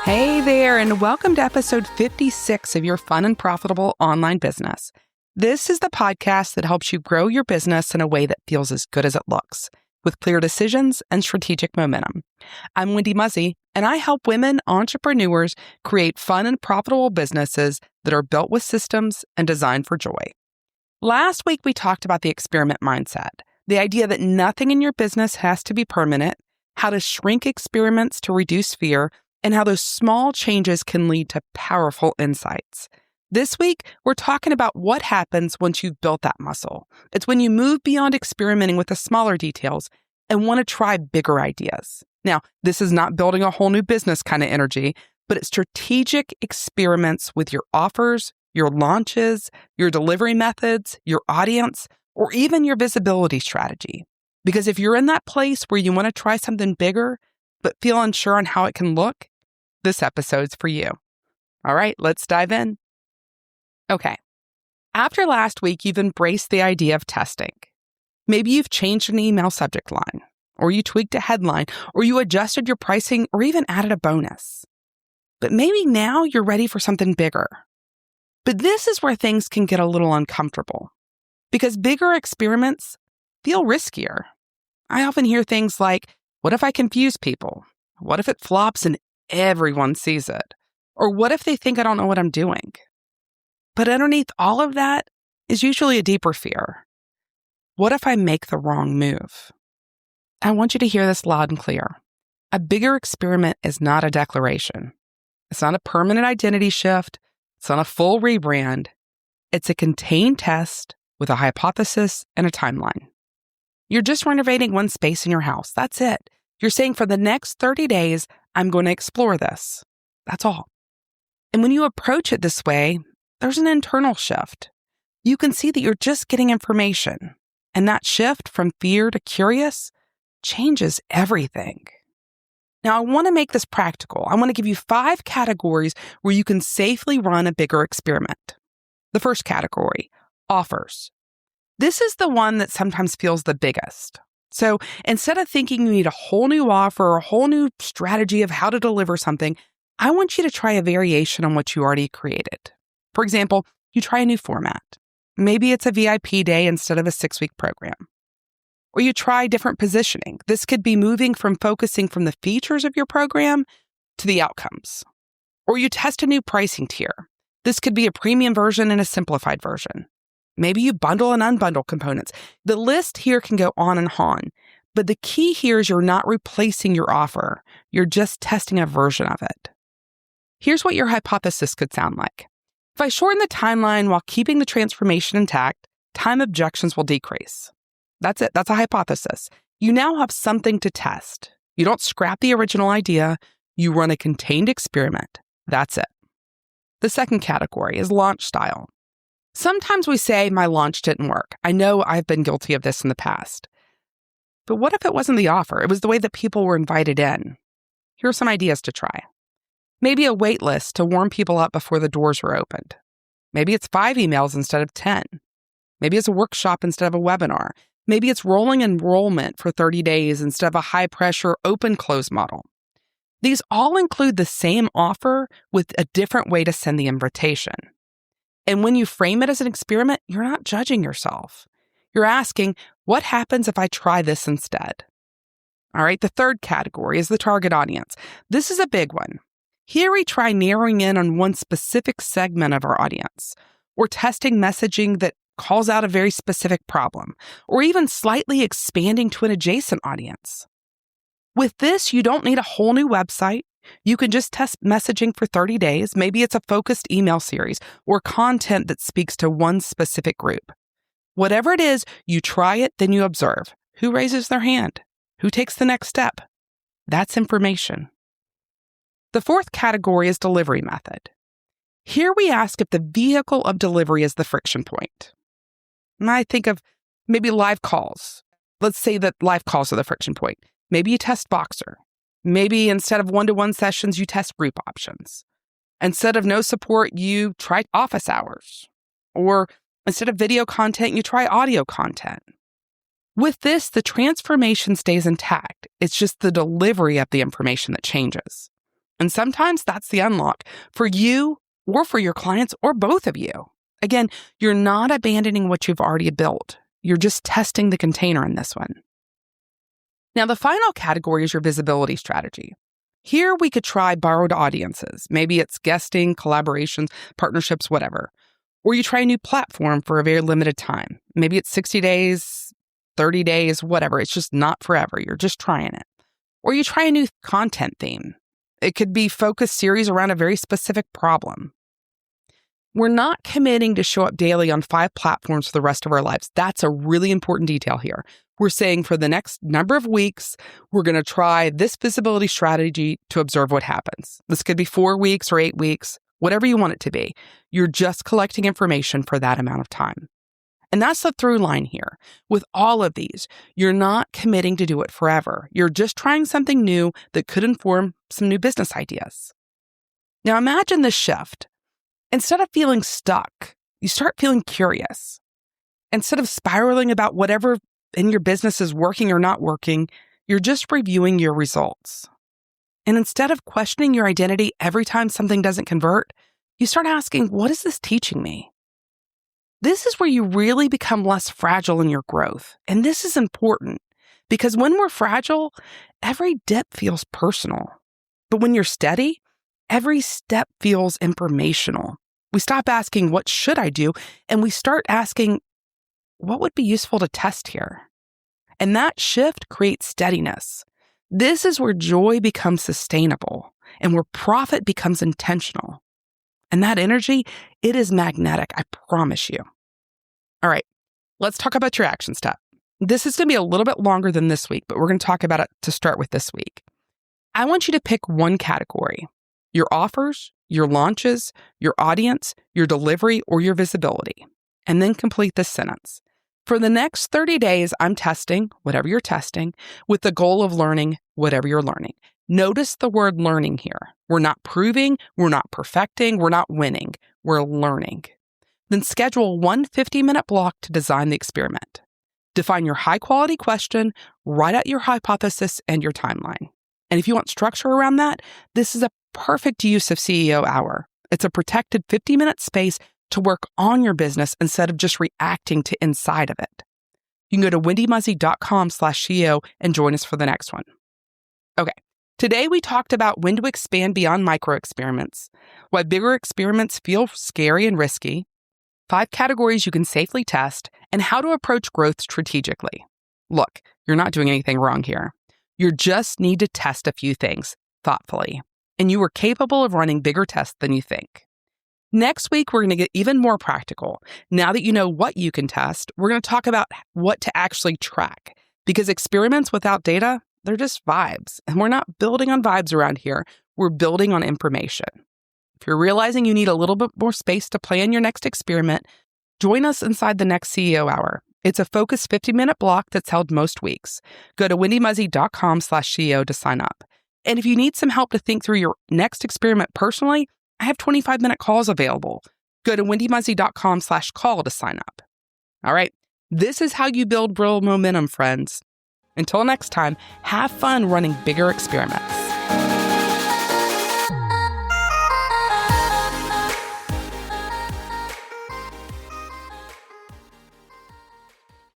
Hey there, and welcome to episode 56 of your fun and profitable online business. This is the podcast that helps you grow your business in a way that feels as good as it looks, with clear decisions and strategic momentum. I'm Wendy Muzzy, and I help women entrepreneurs create fun and profitable businesses that are built with systems and designed for joy. Last week, we talked about the experiment mindset, the idea that nothing in your business has to be permanent, how to shrink experiments to reduce fear, and how those small changes can lead to powerful insights. This week, we're talking about what happens once you've built that muscle. It's when you move beyond experimenting with the smaller details and want to try bigger ideas. Now, this is not building a whole new business kind of energy, but it's strategic experiments with your offers, your launches, your delivery methods, your audience, or even your visibility strategy. Because if you're in that place where you want to try something bigger, but feel unsure on how it can look, this episode's for you. All right, let's dive in. Okay. After last week, you've embraced the idea of testing. Maybe you've changed an email subject line, or you tweaked a headline, or you adjusted your pricing, or even added a bonus. But maybe now you're ready for something bigger. But this is where things can get a little uncomfortable, because bigger experiments feel riskier. I often hear things like, what if I confuse people? What if it flops and everyone sees it? Or what if they think I don't know what I'm doing? But underneath all of that is usually a deeper fear. What if I make the wrong move? I want you to hear this loud and clear. A bigger experiment is not a declaration. It's not a permanent identity shift. It's not a full rebrand. It's a contained test with a hypothesis and a timeline. You're just renovating one space in your house. That's it. You're saying for the next 30 days, I'm going to explore this. That's all. And when you approach it this way, there's an internal shift. You can see that you're just getting information. And that shift from fear to curious changes everything. Now, I want to make this practical. I want to give you 5 categories where you can safely run a bigger experiment. The first category, offers. This is the one that sometimes feels the biggest. So instead of thinking you need a whole new offer or a whole new strategy of how to deliver something, I want you to try a variation on what you already created. For example, you try a new format. Maybe it's a VIP day instead of a 6-week program. Or you try different positioning. This could be moving from focusing from the features of your program to the outcomes. Or you test a new pricing tier. This could be a premium version and a simplified version. Maybe you bundle and unbundle components. The list here can go on and on, but the key here is you're not replacing your offer. You're just testing a version of it. Here's what your hypothesis could sound like. If I shorten the timeline while keeping the transformation intact, time objections will decrease. That's it. That's a hypothesis. You now have something to test. You don't scrap the original idea. You run a contained experiment. That's it. The second category is launch style. Sometimes we say, my launch didn't work. I know I've been guilty of this in the past. But what if it wasn't the offer? It was the way that people were invited in. Here are some ideas to try. Maybe a wait list to warm people up before the doors were opened. Maybe it's 5 emails instead of 10. Maybe it's a workshop instead of a webinar. Maybe it's rolling enrollment for 30 days instead of a high-pressure open-close model. These all include the same offer with a different way to send the invitation. And when you frame it as an experiment, you're not judging yourself. You're asking, what happens if I try this instead? All right, the third category is the target audience. This is a big one. Here we try narrowing in on one specific segment of our audience, or testing messaging that calls out a very specific problem, or even slightly expanding to an adjacent audience. With this, you don't need a whole new website. You can just test messaging for 30 days. Maybe it's a focused email series or content that speaks to one specific group. Whatever it is, you try it, then you observe. Who raises their hand? Who takes the next step? That's information. The fourth category is delivery method. Here we ask if the vehicle of delivery is the friction point. And I think of maybe live calls. Let's say that live calls are the friction point. Maybe you test Voxer. Maybe instead of one-to-one sessions, you test group options. Instead of no support, you try office hours. Or instead of video content, you try audio content. With this, the transformation stays intact. It's just the delivery of the information that changes. And sometimes that's the unlock for you or for your clients or both of you. Again, you're not abandoning what you've already built. You're just testing the container in this one. Now, the final category is your visibility strategy. Here we could try borrowed audiences. Maybe it's guesting, collaborations, partnerships, whatever. Or you try a new platform for a very limited time. Maybe it's 60 days, 30 days, whatever. It's just not forever. You're just trying it. Or you try a new content theme. It could be focused series around a very specific problem. We're not committing to show up daily on 5 platforms for the rest of our lives. That's a really important detail here. We're saying for the next number of weeks, we're going to try this visibility strategy to observe what happens. This could be 4 weeks or 8 weeks, whatever you want it to be. You're just collecting information for that amount of time. And that's the through line here. With all of these, you're not committing to do it forever. You're just trying something new that could inform some new business ideas. Now imagine this shift. Instead of feeling stuck, you start feeling curious. Instead of spiraling about whatever in your business is working or not working, you're just reviewing your results. And instead of questioning your identity every time something doesn't convert, you start asking, what is this teaching me? This is where you really become less fragile in your growth. And this is important because when we're fragile, every dip feels personal. But when you're steady, every step feels informational. We stop asking, what should I do? And we start asking, what would be useful to test here? And that shift creates steadiness. This is where joy becomes sustainable and where profit becomes intentional. And that energy, it is magnetic, I promise you. All right, let's talk about your action step. This is going to be a little bit longer than this week, but we're going to talk about it to start with this week. I want you to pick one category: your offers, your launches, your audience, your delivery, or your visibility, and then complete this sentence. For the next 30 days, I'm testing whatever you're testing with the goal of learning whatever you're learning. Notice the word learning here. We're not proving, we're not perfecting, we're not winning, we're learning. Then schedule one 50-minute block to design the experiment. Define your high-quality question, write out your hypothesis and your timeline. And if you want structure around that, this is a perfect use of CEO Hour. It's a protected 50-minute space to work on your business instead of just reacting to inside of it. You can go to wendymuzzy.com/CEO and join us for the next one. Okay, today we talked about when to expand beyond micro experiments, why bigger experiments feel scary and risky, 5 categories you can safely test, and how to approach growth strategically. Look, you're not doing anything wrong here. You just need to test a few things thoughtfully, and you are capable of running bigger tests than you think. Next week, we're going to get even more practical. Now that you know what you can test, we're going to talk about what to actually track, because experiments without data, they're just vibes, and we're not building on vibes around here. We're building on information. If you're realizing you need a little bit more space to plan your next experiment, join us inside the next CEO Hour. It's a focused 50-minute block that's held most weeks. Go to wendymuzzy.com/CEO to sign up. And if you need some help to think through your next experiment personally, I have 25-minute calls available. Go to wendymuzzy.com/call to sign up. All right, this is how you build real momentum, friends. Until next time, have fun running bigger experiments.